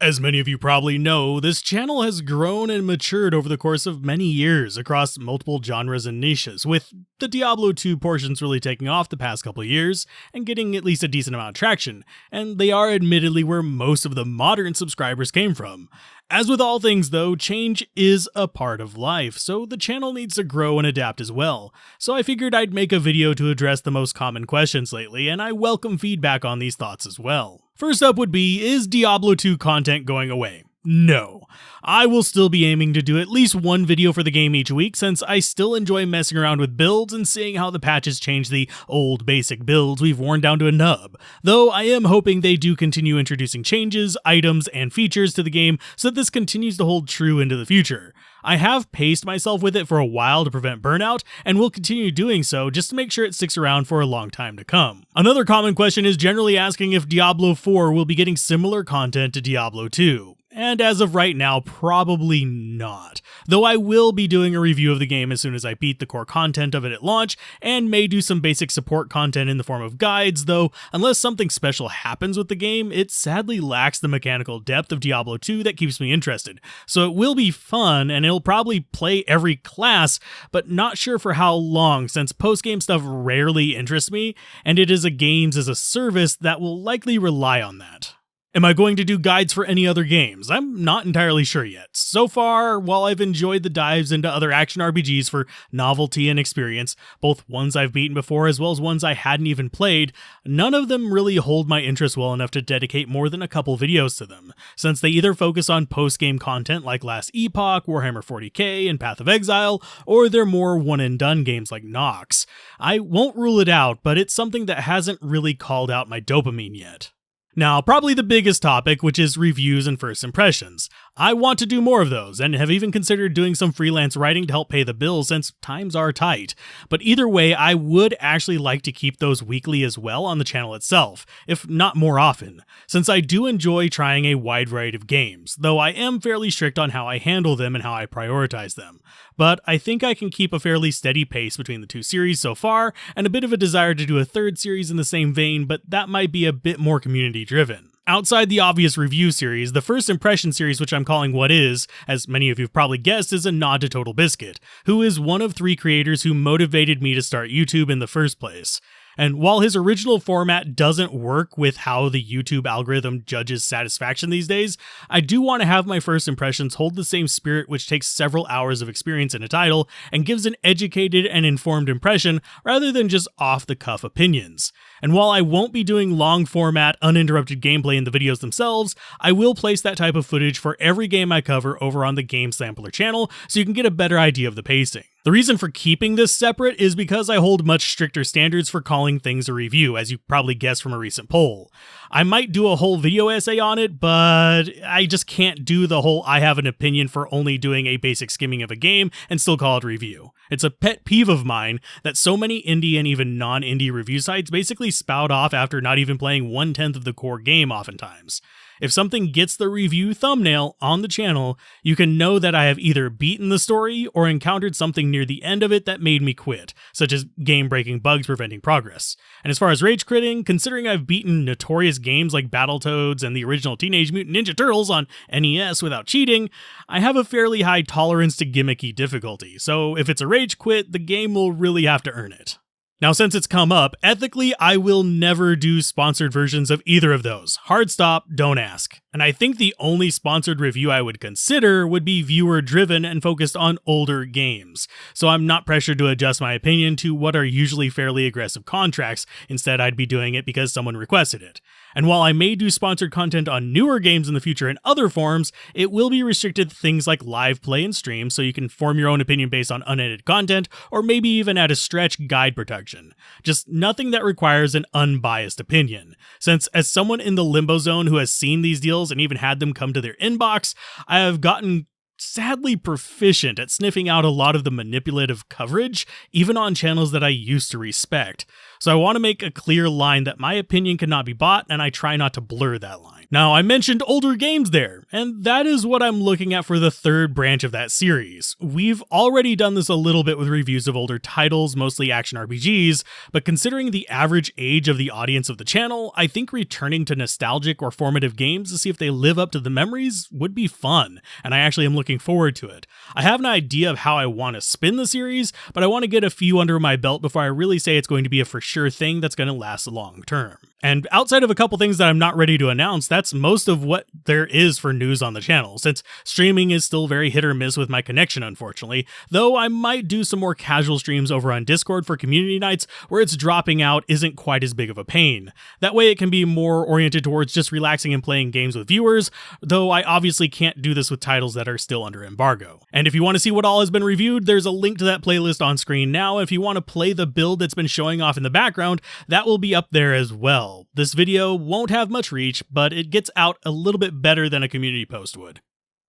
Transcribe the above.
As many of you probably know, this channel has grown and matured over the course of many years across multiple genres and niches, with the Diablo 2 portions really taking off the past couple of years and getting at least a decent amount of traction, and they are admittedly where most of the modern subscribers came from. As with all things though, change is a part of life, so the channel needs to grow and adapt as well. So I figured I'd make a video to address the most common questions lately, and I welcome feedback on these thoughts as well. First up would be, is Diablo 2 content going away? No. I will still be aiming to do at least one video for the game each week, since I still enjoy messing around with builds and seeing how the patches change the old basic builds we've worn down to a nub. Though I am hoping they do continue introducing changes, items, and features to the game so that this continues to hold true into the future. I have paced myself with it for a while to prevent burnout, and will continue doing so just to make sure it sticks around for a long time to come. Another common question is generally asking if Diablo 4 will be getting similar content to Diablo 2. And as of right now, probably not. Though I will be doing a review of the game as soon as I beat the core content of it at launch, and may do some basic support content in the form of guides, though unless something special happens with the game, it sadly lacks the mechanical depth of Diablo 2 that keeps me interested. So it will be fun, and it'll probably play every class, but not sure for how long, since post-game stuff rarely interests me, and it is a games as a service that will likely rely on that. Am I going to do guides for any other games? I'm not entirely sure yet. So far, while I've enjoyed the dives into other action RPGs for novelty and experience, both ones I've beaten before as well as ones I hadn't even played, none of them really hold my interest well enough to dedicate more than a couple videos to them, since they either focus on post-game content like Last Epoch, Warhammer 40k, and Path of Exile, or they're more one-and-done games like Nox. I won't rule it out, but it's something that hasn't really called out my dopamine yet. Now, probably the biggest topic, which is reviews and first impressions. I want to do more of those, and have even considered doing some freelance writing to help pay the bills since times are tight. But either way, I would actually like to keep those weekly as well on the channel itself, if not more often, since I do enjoy trying a wide variety of games, though I am fairly strict on how I handle them and how I prioritize them. But I think I can keep a fairly steady pace between the two series so far, and a bit of a desire to do a third series in the same vein, but that might be a bit more community driven. Outside the obvious review series, the first impression series, which I'm calling What Is, as many of you have probably guessed, is a nod to Total Biscuit, who is one of 3 creators who motivated me to start YouTube in the first place. And while his original format doesn't work with how the YouTube algorithm judges satisfaction these days, I do want to have my first impressions hold the same spirit, which takes several hours of experience in a title and gives an educated and informed impression rather than just off-the-cuff opinions. And while I won't be doing long format, uninterrupted gameplay in the videos themselves, I will place that type of footage for every game I cover over on the Game Sampler channel so you can get a better idea of the pacing. The reason for keeping this separate is because I hold much stricter standards for calling things a review, as you probably guessed from a recent poll. I might do a whole video essay on it, but I just can't do the whole I have an opinion for only doing a basic skimming of a game and still call it a review. It's a pet peeve of mine that so many indie and even non-indie review sites basically spout off after not even playing 1/10 of the core game oftentimes. If something gets the review thumbnail on the channel, you can know that I have either beaten the story or encountered something near the end of it that made me quit, such as game-breaking bugs preventing progress. And as far as rage quitting, considering I've beaten notorious games like Battletoads and the original Teenage Mutant Ninja Turtles on NES without cheating, I have a fairly high tolerance to gimmicky difficulty, so if it's a rage quit, the game will really have to earn it. Now, since it's come up, ethically, I will never do sponsored versions of either of those. Hard stop, don't ask. And I think the only sponsored review I would consider would be viewer-driven and focused on older games. So I'm not pressured to adjust my opinion to what are usually fairly aggressive contracts. Instead, I'd be doing it because someone requested it. And while I may do sponsored content on newer games in the future in other forms, it will be restricted to things like live play and stream, so you can form your own opinion based on unedited content, or maybe even at a stretch guide production. Just nothing that requires an unbiased opinion. Since as someone in the limbo zone who has seen these deals and even had them come to their inbox, I have gotten sadly proficient at sniffing out a lot of the manipulative coverage, even on channels that I used to respect. So I want to make a clear line that my opinion cannot be bought, and I try not to blur that line. Now, I mentioned older games there, and that is what I'm looking at for the third branch of that series. We've already done this a little bit with reviews of older titles, mostly action RPGs, but considering the average age of the audience of the channel, I think returning to nostalgic or formative games to see if they live up to the memories would be fun, and I actually am looking forward to it. I have an idea of how I want to spin the series, but I want to get a few under my belt before I really say it's going to be a for sure thing that's going to last long term. And outside of a couple things that I'm not ready to announce, that's most of what there is for news on the channel, since streaming is still very hit or miss with my connection, unfortunately, though I might do some more casual streams over on Discord for community nights where it's dropping out isn't quite as big of a pain. That way it can be more oriented towards just relaxing and playing games with viewers, though I obviously can't do this with titles that are still under embargo. And if you want to see what all has been reviewed, there's a link to that playlist on screen now. If you want to play the build that's been showing off in the background, that will be up there as well. This video won't have much reach, but it gets out a little bit better than a community post would.